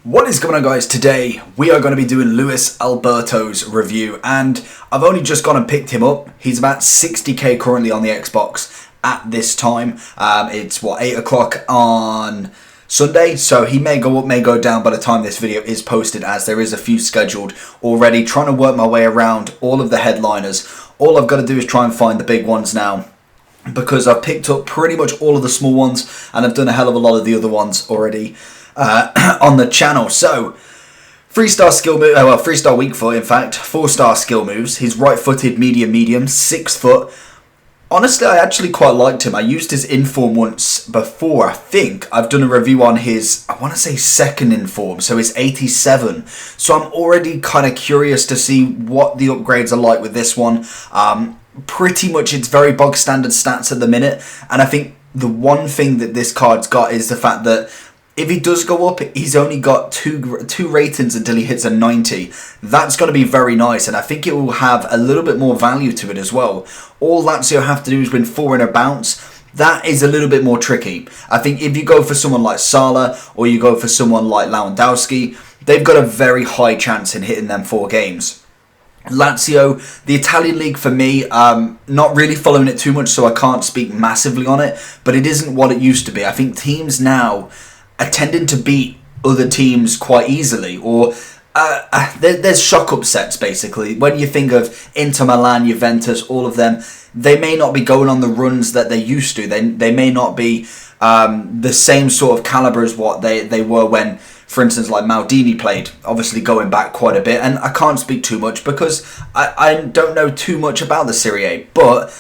What is going on, guys? Today we are going to be doing Luis Alberto's review, and I've only just gone and picked him up. He's about 60k currently on the Xbox at this time. It's 8 o'clock on Sunday, so he may go up, may go down by the time this video is posted, as there is a few scheduled already. Trying to work my way around all of the headliners. All I've got to do is try and find the big ones now, because I've picked up pretty much all of the small ones and I've done a hell of a lot of the other ones already on the channel. So 3-star skill move, 3-star weak foot, in fact, 4-star skill moves. He's right-footed, medium, 6 foot. Honestly, I actually quite liked him. I used his inform once before. I think I've done a review on his, I want to say, second inform, so his 87. So I'm already kind of curious to see what the upgrades are like with this one. Pretty much it's very bog standard stats at the minute, and I think the one thing that this card's got is the fact that if he does go up, he's only got two ratings until he hits a 90. That's going to be very nice, and I think it will have a little bit more value to it as well. All Lazio have to do is win 4 in a bounce. That is a little bit more tricky. I think if you go for someone like Salah or you go for someone like Lewandowski, they've got a very high chance in hitting them 4 games. Lazio, the Italian league for me, not really following it too much, so I can't speak massively on it, but it isn't what it used to be. I think teams now are tending to beat other teams quite easily, or there's shock upsets basically. When you think of Inter Milan, Juventus, all of them, they may not be going on the runs that they used to. They may not be the same sort of caliber as what they were when, for instance, like Maldini played, obviously going back quite a bit. And I can't speak too much because I don't know too much about the Serie A, but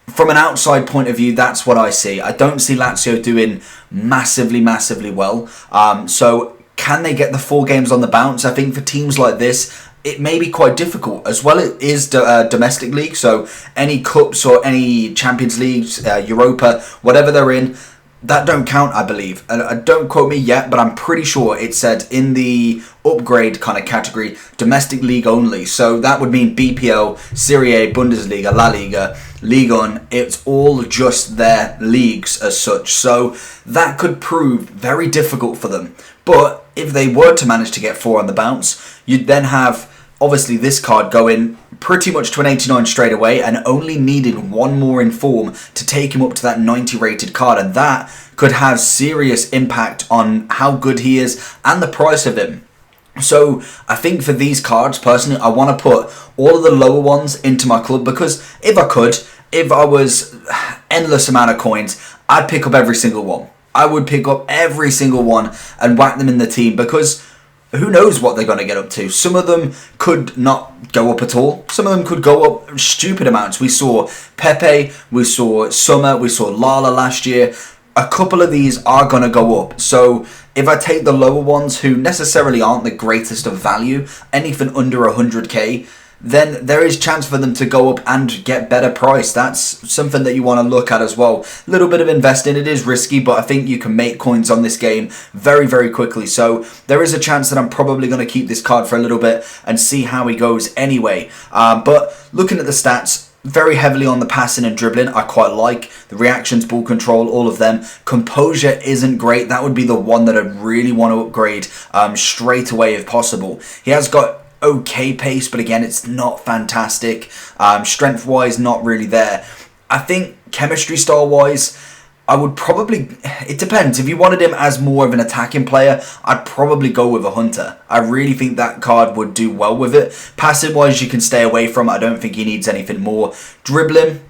from an outside point of view, that's what I see. I don't see Lazio doing massively well. So can they get the 4 games on the bounce? I think for teams like this, it may be quite difficult. As well, it is domestic league, so any cups or any Champions Leagues, Europa, whatever they're in, that don't count, I believe. And don't quote me yet, but I'm pretty sure it said in the upgrade kind of category, domestic league only. So that would mean BPL, Serie A, Bundesliga, La Liga, Ligue 1. It's all just their leagues as such. So that could prove very difficult for them. But if they were to manage to get 4 on the bounce, you'd then have, obviously, this card going pretty much to an 89 straight away, and only needed 1 more in form to take him up to that 90 rated card, and that could have serious impact on how good he is and the price of him. So I think for these cards, personally, I want to put all of the lower ones into my club, because if I was endless amount of coins, I'd pick up every single one. I would pick up every single one and whack them in the team, because who knows what they're going to get up to. Some of them could not go up at all. Some of them could go up stupid amounts. We saw Pepe, we saw Summer, we saw Lala last year. A couple of these are going to go up. So if I take the lower ones, who necessarily aren't the greatest of value, anything under 100k, then there is chance for them to go up and get better price. That's something that you want to look at as well. A little bit of investing, it is risky, but I think you can make coins on this game very quickly. So there is a chance that I'm probably going to keep this card for a little bit and see how he goes anyway. But looking at the stats, very heavily on the passing and dribbling, I quite like. The reactions, ball control, all of them. Composure isn't great. That would be the one that I'd really want to upgrade straight away if possible. He has got okay pace, but again, it's not fantastic. Strength wise, not really there. I think chemistry style wise, I would probably, it depends. If you wanted him as more of an attacking player, I'd probably go with a Hunter. I really think that card would do well with it. Passing wise, you can stay away from. I don't think he needs anything more. Dribbling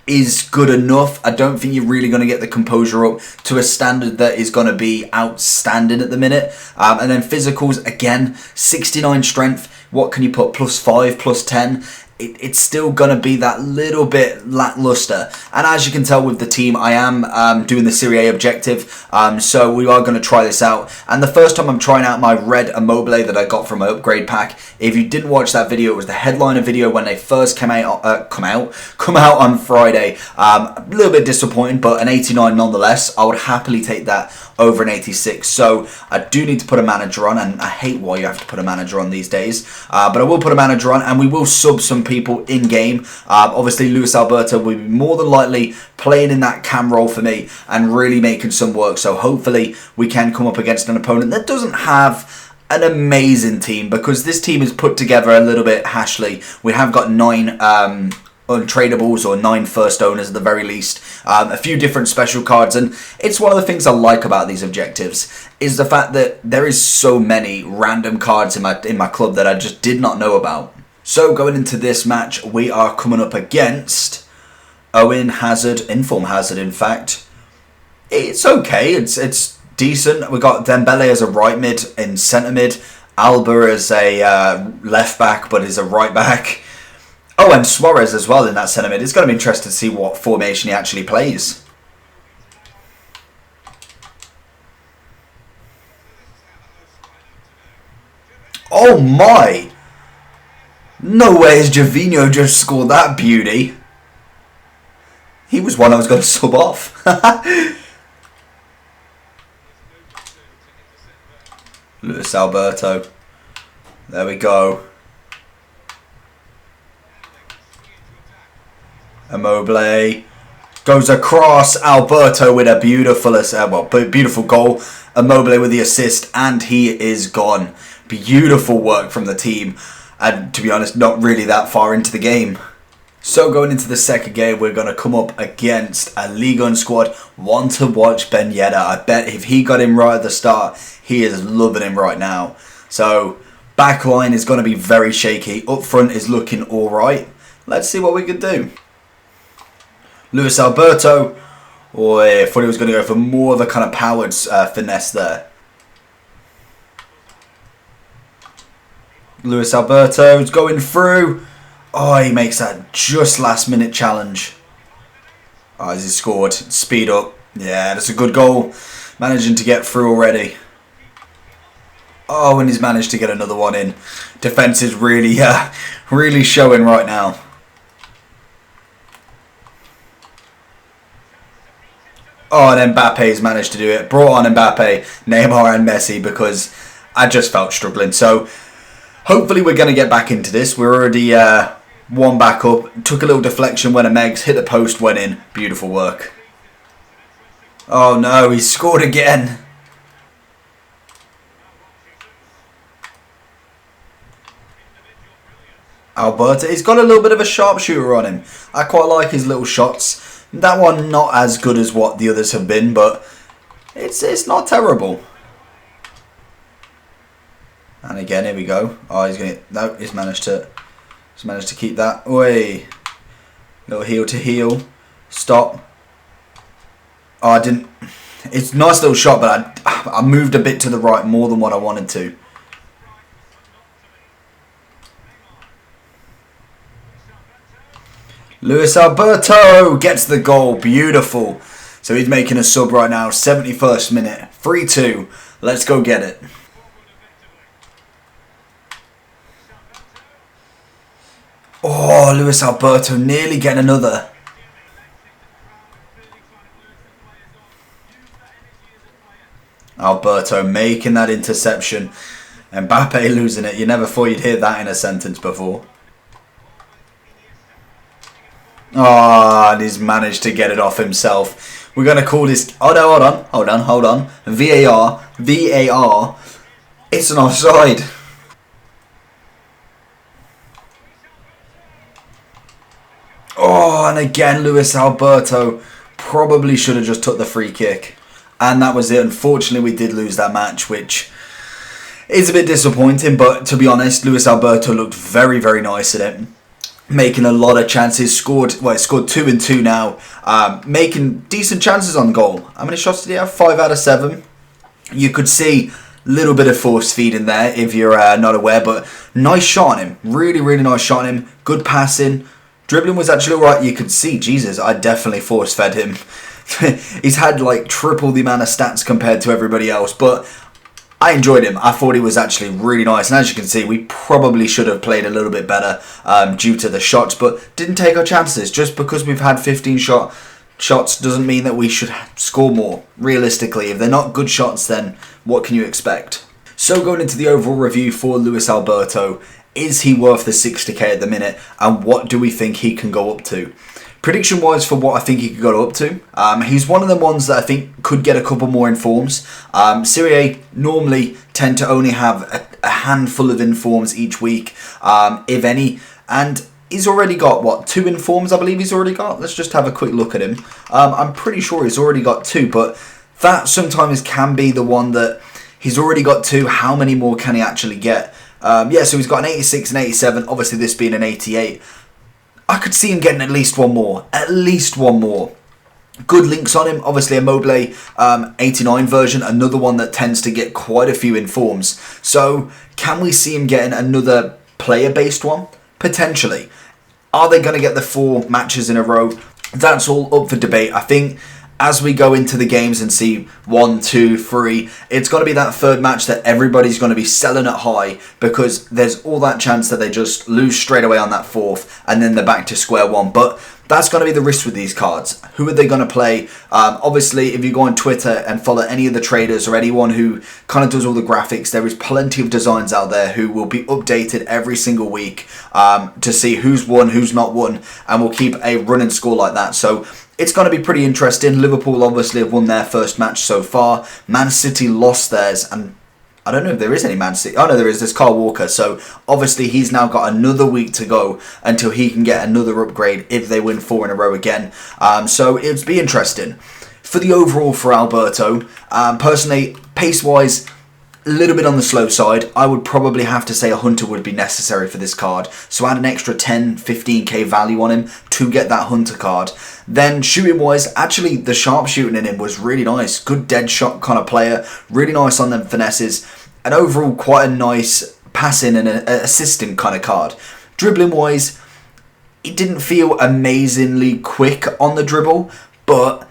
is good enough. I don't think you're really going to get the composure up to a standard that is going to be outstanding at the minute. And then physicals, again, 69 strength. What can you put? +5, +10. It's still going to be that little bit lackluster. And as you can tell with the team, I am doing the Serie A objective. So we are going to try this out. And the first time I'm trying out my red Immobile that I got from my upgrade pack. If you didn't watch that video, it was the headliner video when they first come out on Friday. A little bit disappointing, but an 89 nonetheless. I would happily take that over an 86. So I do need to put a manager on, and I hate why you have to put a manager on these days. But I will put a manager on, and we will sub some people in game. Obviously, Luis Alberto will be more than likely playing in that cam role for me and really making some work. So hopefully we can come up against an opponent that doesn't have an amazing team, because this team is put together a little bit hashly. We have got 9 untradables, or 9 first owners at the very least, a few different special cards, and it's one of the things I like about these objectives is the fact that there is so many random cards in my club that I just did not know about. So going into this match, we are coming up against Owen Hazard, Inform Hazard in fact. It's okay, it's decent. We got Dembele as a right mid, in centre mid, Alba as a left back but is a right back. Oh, and Suarez as well in that centre mid. It's going to be interesting to see what formation he actually plays. Oh my! No way has Gervinho just scored that beauty. He was one I was going to sub off. Luis Alberto. There we go. Immobile goes across. Alberto with a beautiful goal. Immobile with the assist, and he is gone. Beautiful work from the team, and to be honest, not really that far into the game. So going into the second game, we're going to come up against a Ligue 1 squad. Want to watch Ben Yedder. I bet if he got him right at the start, he is loving him right now. So back line is going to be very shaky. Up front is looking alright. Let's see what we can do. Luis Alberto. Oh, I thought he was going to go for more of a kind of powered finesse there. Luis Alberto's going through. Oh, he makes that just last minute challenge. Oh, has he scored? Speed up. Yeah, that's a good goal. Managing to get through already. Oh, and he's managed to get another one in. Defence is really, really showing right now. Oh, and Mbappe's managed to do it. Brought on Mbappe, Neymar and Messi, because I just felt struggling. So hopefully we're going to get back into this. We're already one back up. Took a little deflection, went a Megs, hit the post, went in. Beautiful work. Oh no, he scored again. Alberto, he's got a little bit of a sharpshooter on him. I quite like his little shots. That one not as good as what the others have been, but it's not terrible. And again, here we go. Oh, he's managed to keep that. Oi, little heel to heel. Stop. Oh, I didn't. It's a nice little shot, but I moved a bit to the right more than what I wanted to. Luis Alberto gets the goal. Beautiful. So he's making a sub right now. 71st minute. 3-2. Let's go get it. Oh, Luis Alberto nearly getting another. Alberto making that interception. Mbappe losing it. You never thought you'd hear that in a sentence before. Oh, and he's managed to get it off himself. We're going to call this... Oh, no, hold on. VAR. It's an offside. Oh, and again, Luis Alberto probably should have just took the free kick. And that was it. Unfortunately, we did lose that match, which is a bit disappointing. But to be honest, Luis Alberto looked very, very nice in it. Making a lot of chances. Scored 2 and 2 now. Making decent chances on goal. How many shots did he have? 5 out of 7. You could see a little bit of force feed in there if you're not aware. But nice shot on him. Really, really nice shot on him. Good passing. Dribbling was actually alright. You could see, Jesus, I definitely force fed him. He's had like triple the amount of stats compared to everybody else. But I enjoyed him. I thought he was actually really nice. And as you can see, we probably should have played a little bit better due to the shots. But didn't take our chances. Just because we've had 15 shots shots doesn't mean that we should score more. Realistically, if they're not good shots, then what can you expect? So going into the overall review for Luis Alberto, is he worth the 60k at the minute, and what do we think he can go up to? Prediction wise for what I think he could go up to, he's one of the ones that I think could get a couple more informs. Serie A normally tend to only have a handful of informs each week, if any, and he's already got, what, 2 informs I believe he's already got? Let's just have a quick look at him. I'm pretty sure he's already got 2, but that sometimes can be the one that he's already got 2, how many more can he actually get? Yeah, so he's got an 86 and 87, obviously this being an 88. I could see him getting at least one more. At least one more. Good links on him. Obviously a Mobile 89 version. Another one that tends to get quite a few informs. So can we see him getting another player-based one? Potentially. Are they going to get the 4 matches in a row? That's all up for debate. I think as we go into the games and see 1, 2, 3, it's going to be that 3rd match that everybody's going to be selling at high, because there's all that chance that they just lose straight away on that 4th and then they're back to square one. But that's going to be the risk with these cards. Who are they going to play? Obviously, if you go on Twitter and follow any of the traders or anyone who kind of does all the graphics, there is plenty of designs out there who will be updated every single week to see who's won, who's not won, and will keep a running score like that. So it's going to be pretty interesting. Liverpool obviously have won their first match so far. Man City lost theirs, and I don't know if there is any Man City. Oh no, there is. There's Kyle Walker. So obviously he's now got another week to go until he can get another upgrade if they win 4 in a row again. So it'll be interesting. For the overall for Alberto, personally, pace-wise, a little bit on the slow side. I would probably have to say a Hunter would be necessary for this card. So add an extra 10, 15k value on him to get that Hunter card. Then shooting wise, actually the sharp shooting in him was really nice. Good dead shot kind of player. Really nice on them finesses. And overall quite a nice passing and assisting kind of card. Dribbling wise, it didn't feel amazingly quick on the dribble, but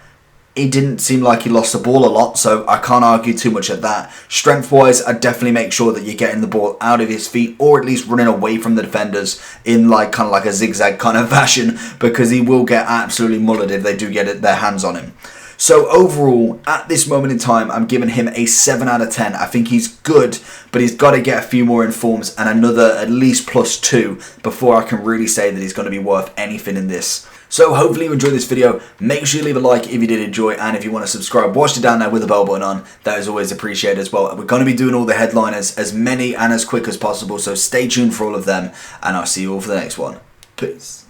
it didn't seem like he lost the ball a lot, so I can't argue too much at that. Strength-wise, I'd definitely make sure that you're getting the ball out of his feet, or at least running away from the defenders in like kind of like a zigzag kind of fashion, because he will get absolutely mullered if they do get their hands on him. So overall, at this moment in time, I'm giving him a 7 out of 10. I think he's good, but he's got to get a few more informs and another at least +2 before I can really say that he's going to be worth anything in this. So hopefully you enjoyed this video. Make sure you leave a like if you did enjoy, and if you want to subscribe, watch it down there with the bell button on. That is always appreciated as well. We're going to be doing all the headliners, as many and as quick as possible, so stay tuned for all of them, and I'll see you all for the next one. Peace.